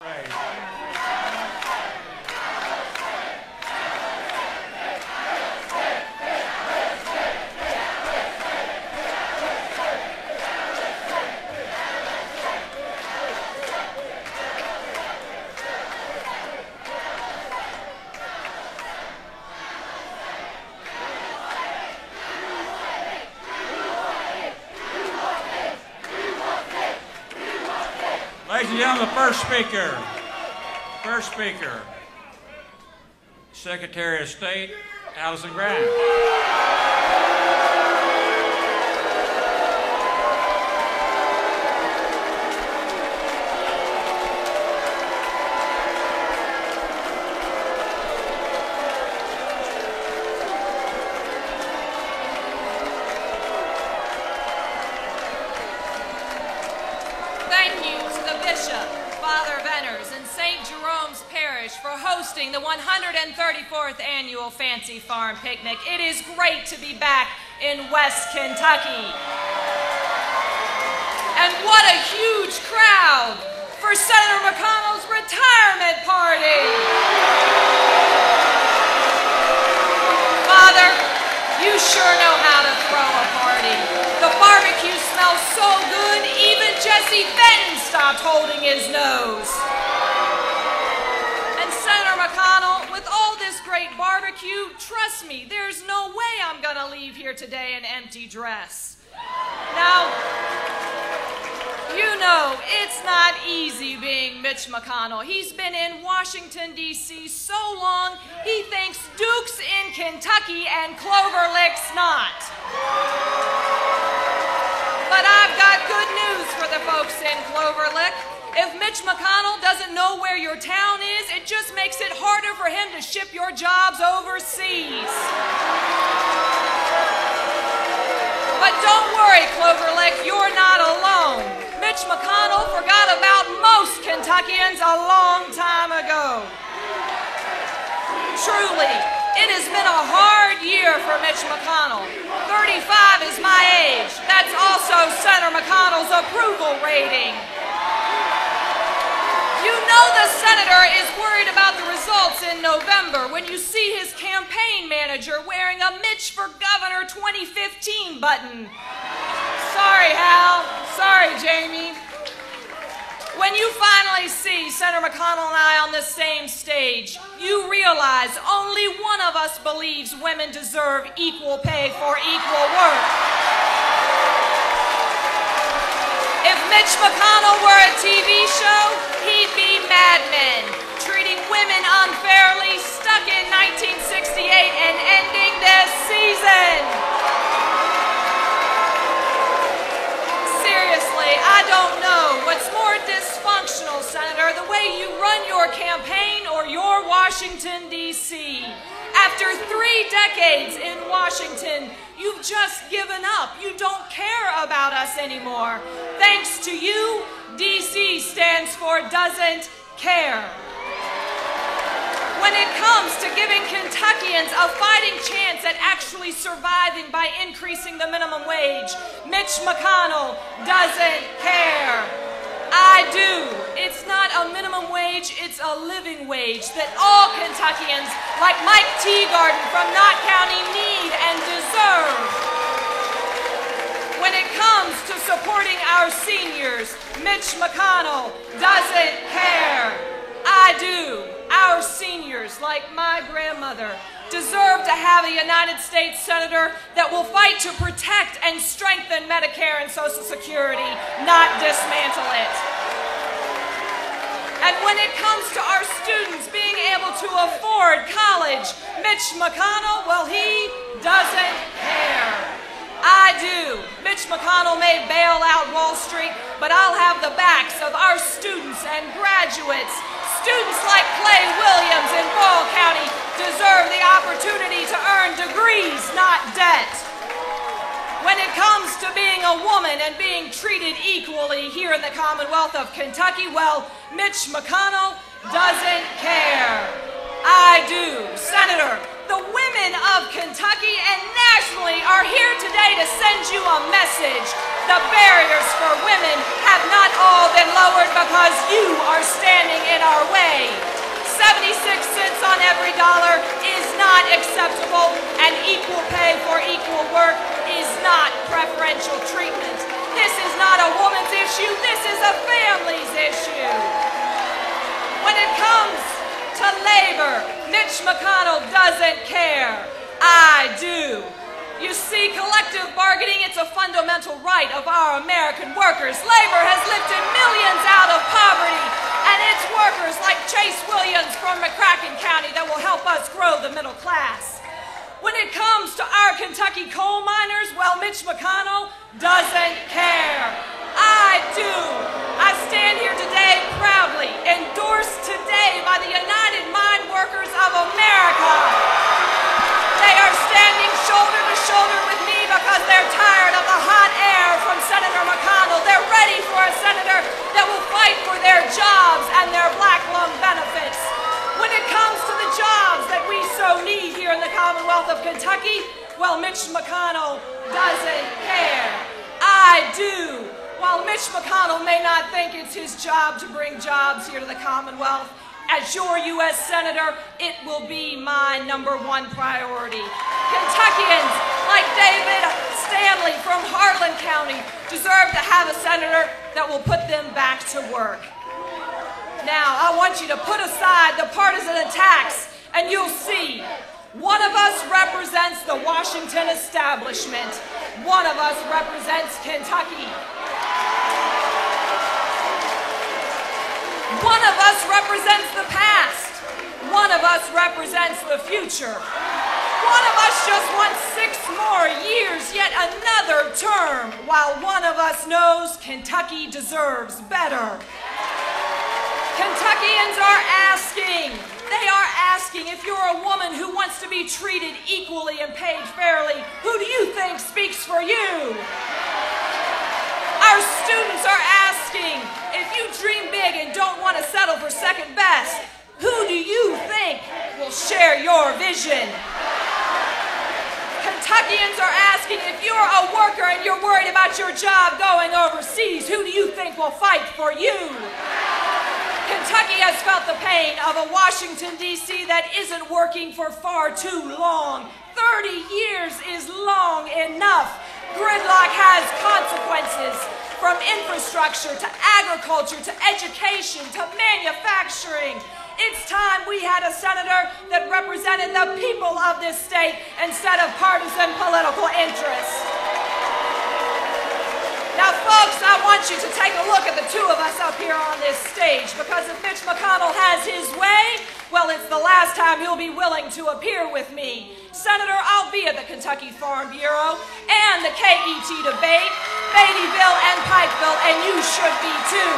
Right. Ladies and gentlemen, the first speaker, Secretary of State, Alison Grimes. For hosting the 134th Annual Fancy Farm Picnic. It is great to be back in West Kentucky. And what a huge crowd for Senator McConnell's retirement party. Father, you sure know how to throw a party. The barbecue smells so good, even Jesse Fenton stopped holding his nose. Senator McConnell, with all this great barbecue, trust me, there's no way I'm gonna leave here today in empty dress. Now, you know, it's not easy being Mitch McConnell. He's been in Washington, D.C. so long, he thinks Duke's in Kentucky and Clover Lick's not. But I've got good news for the folks in Clover Lick. If Mitch McConnell doesn't know where your town is, it just makes it harder for him to ship your jobs overseas. But don't worry, Clover Lick, you're not alone. Mitch McConnell forgot about most Kentuckians a long time ago. Truly, it has been a hard year for Mitch McConnell. 35 is my age. That's also Senator McConnell's approval rating. You know the senator is worried about the results in November when you see his campaign manager wearing a Mitch for Governor 2015 button. Sorry, Hal. Sorry, Jamie. When you finally see Senator McConnell and I on the same stage, you realize only one of us believes women deserve equal pay for equal work. If Mitch McConnell were a TV show, he'd be Mad Men, treating women unfairly, stuck in 1968 and ending this season. Seriously, I don't know what's more dysfunctional, Senator, the way you run your campaign or your Washington, D.C. After 3 decades in Washington, you've just given up. You don't care about us anymore. Thanks to you, D.C. stands for doesn't care. When it comes to giving Kentuckians a fighting chance at actually surviving by increasing the minimum wage, Mitch McConnell doesn't care. I do. It's not a minimum wage, it's a living wage that all Kentuckians, like Mike Teagarden from Knott County, need and deserve. When it comes to supporting our seniors, Mitch McConnell doesn't care. I do. Our seniors, like my grandmother, deserve to have a United States Senator that will fight to protect and strengthen Medicare and Social Security, not dismantle it. And when it comes to our students being able to afford college, Mitch McConnell, well, he doesn't care. I do. Mitch McConnell may bail out Wall Street, but I'll have the backs of our students and graduates. Students like Clay Williams in Ball County deserve the opportunity to earn degrees, not debt. When it comes to being a woman and being treated equally here in the Commonwealth of Kentucky, well, Mitch McConnell doesn't care. I do. Senator, the women of Kentucky and nationally are here today to send you a message. The barriers for women have not all been lowered because you are standing in every dollar is not acceptable, and equal pay for equal work is not preferential treatment. This is not a woman's issue, this is a family's issue. When it comes to labor, Mitch McConnell doesn't care. I do. You see, collective bargaining, it's a fundamental right of our American workers. Labor has lifted millions out of poverty, and it's workers like Chase Williams from McCracken County that will help us grow the middle class. When it comes to our Kentucky coal miners, well, Mitch McConnell doesn't care. I do. I stand here today proudly, endorsed today by the United Mine Workers of America. They are standing shoulder to shoulder with me because they're tired of the hot air from Senator McConnell. They're ready for a senator that will fight for their jobs and their black lung benefits. When it comes to the jobs that we so need here in the Commonwealth of Kentucky, well, Mitch McConnell doesn't care. I do. While Mitch McConnell may not think it's his job to bring jobs here to the Commonwealth, as your U.S. Senator, it will be my #1 priority. Kentuckians like David Stanley from Harlan County deserve to have a senator that will put them back to work. Now, I want you to put aside the partisan attacks, and you'll see one of us represents the Washington establishment. One of us represents Kentucky. One of us represents the past. One of us represents the future. One of us just wants 6 more years, yet another term, while one of us knows Kentucky deserves better. Kentuckians are asking, they are asking, if you're a woman who wants to be treated equally and paid fairly, who do you think speaks for you? Our students are asking, if you dream big and don't want to settle for second best, who do you think will share your vision? Kentuckians are asking, if you're a worker and you're worried about your job going overseas, who do you think will fight for you? Kentucky has felt the pain of a Washington, D.C. that isn't working for far too long. 30 years is long enough. Gridlock has consequences, from infrastructure to agriculture to education to manufacturing. It's time we had a senator that represented the people of this state instead of partisan political interests. Now, folks, I want you to take a look at the two of us up here on this stage, because if Mitch McConnell has his way, well, it's the last time he'll be willing to appear with me. Senator, I'll be at the Kentucky Farm Bureau and the KET debate, Beattyville and Pikeville, and you should be too.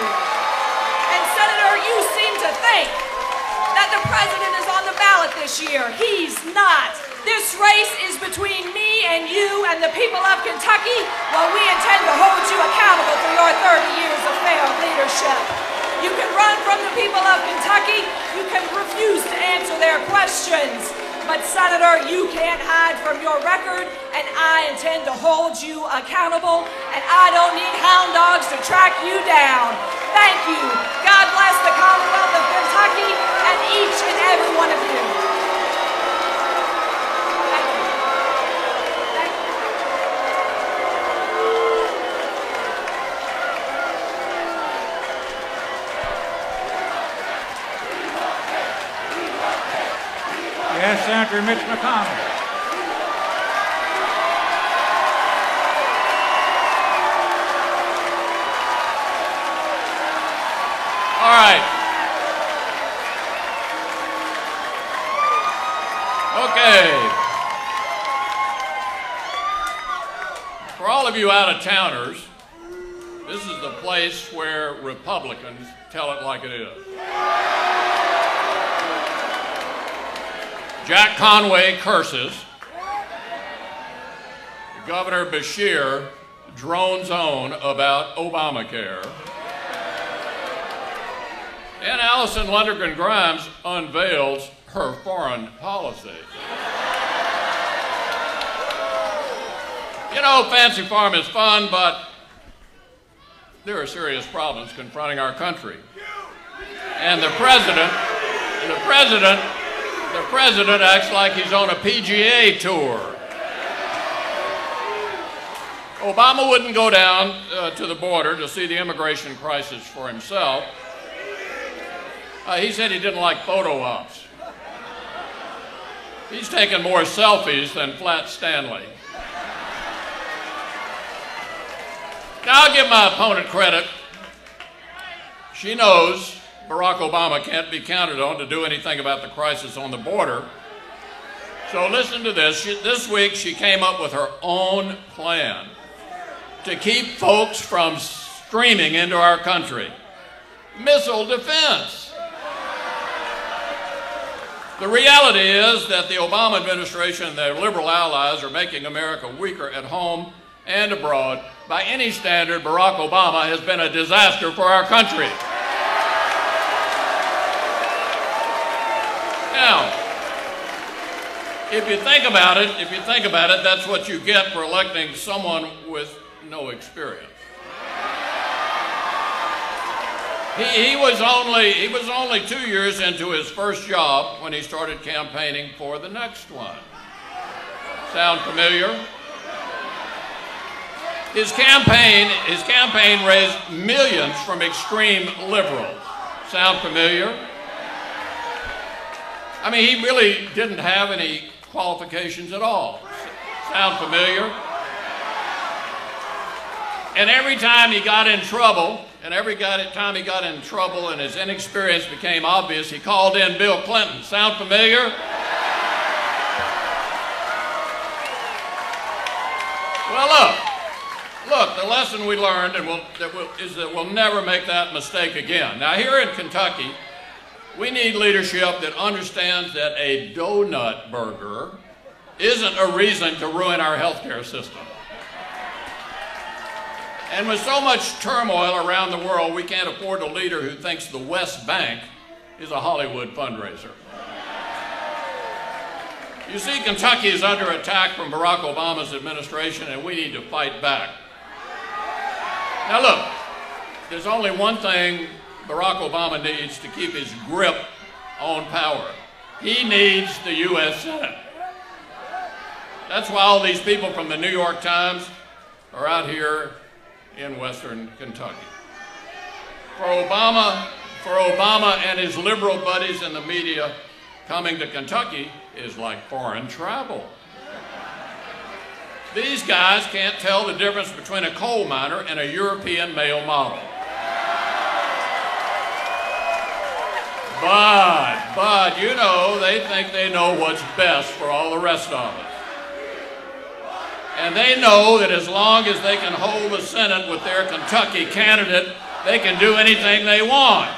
And Senator, you seem to think that the president is on the ballot this year. He's not. This race is between me and you and the people of Kentucky. Well, we intend to hold you accountable for your 30 years of failed leadership. You can run from the people of Kentucky. You can refuse to answer their questions. But Senator, you can't hide from your record, and I intend to hold you accountable, and I don't need hound dogs to track you down. Thank you. God bless the Commonwealth of Kentucky and each and every one of you. Thank you. Thank you. Yes, Senator Mitch McConnell. All right. Okay. For all of you out-of-towners, this is the place where Republicans tell it like it is. Jack Conway curses. Governor Beshear drones on about Obamacare. And Alison Grimes unveils her foreign policy. You know, Fancy Farm is fun, but there are serious problems confronting our country. And the president The president acts like he's on a PGA tour. Obama wouldn't go down to the border to see the immigration crisis for himself. He said he didn't like photo ops. He's taken more selfies than Flat Stanley. Now I'll give my opponent credit. She knows Barack Obama can't be counted on to do anything about the crisis on the border. So listen to this. This week she came up with her own plan to keep folks from streaming into our country. Missile defense. The reality is that the Obama administration and their liberal allies are making America weaker at home and abroad. By any standard, Barack Obama has been a disaster for our country. Now, if you think about it, that's what you get for electing someone with no experience. He was only 2 years into his first job when he started campaigning for the next one. Sound familiar? His campaign raised millions from extreme liberals. Sound familiar? I mean, he really didn't have any qualifications at all. Sound familiar? And every time he got in trouble, and his inexperience became obvious, he called in Bill Clinton. Sound familiar? Well, look, the lesson we learned is that we'll never make that mistake again. Now, here in Kentucky, we need leadership that understands that a donut burger isn't a reason to ruin our healthcare system. And with so much turmoil around the world, we can't afford a leader who thinks the West Bank is a Hollywood fundraiser. You see, Kentucky is under attack from Barack Obama's administration, and we need to fight back. Now look, there's only one thing Barack Obama needs to keep his grip on power. He needs the U.S. Senate. That's why all these people from the New York Times are out here in Western Kentucky. For Obama and his liberal buddies in the media, coming to Kentucky is like foreign travel. These guys can't tell the difference between a coal miner and a European male model. But, you know, they think they know what's best for all the rest of us. And they know that as long as they can hold the Senate with their Kentucky candidate, they can do anything they want.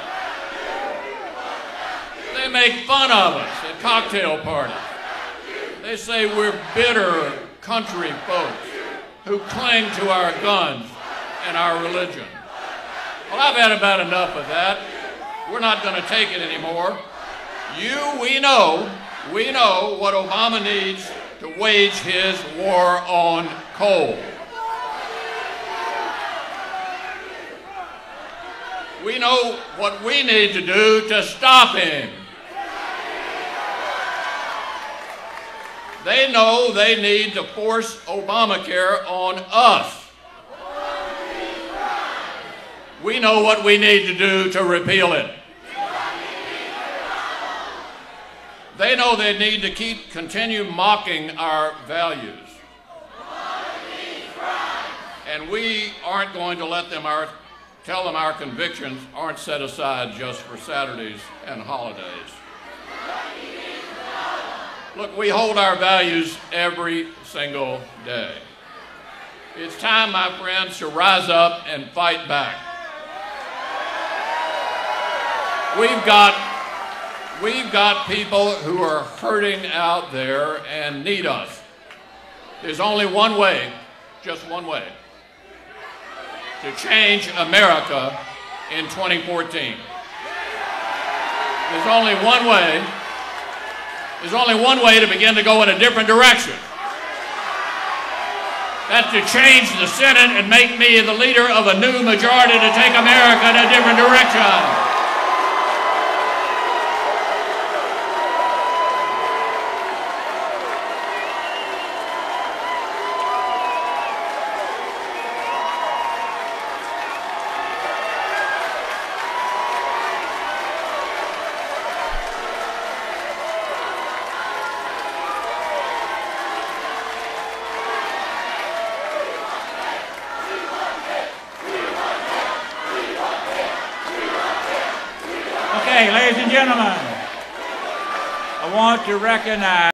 They make fun of us at cocktail parties. They say we're bitter country folks who cling to our guns and our religion. Well, I've had about enough of that. We're not going to take it anymore. We know what Obama needs to wage his war on coal. We know what we need to do to stop him. They know they need to force Obamacare on us. We know what we need to do to repeal it. They know they need to continue mocking our values. And we aren't going to let them tell them our convictions aren't set aside just for Saturdays and holidays. Look, we hold our values every single day. It's time, my friends, to rise up and fight back. We've got people who are hurting out there and need us. There's only one way, just one way, to change America in 2014. There's only one way. There's only one way to begin to go in a different direction. That's to change the Senate and make me the leader of a new majority to take America in a different direction. Okay, ladies and gentlemen, I want to recognize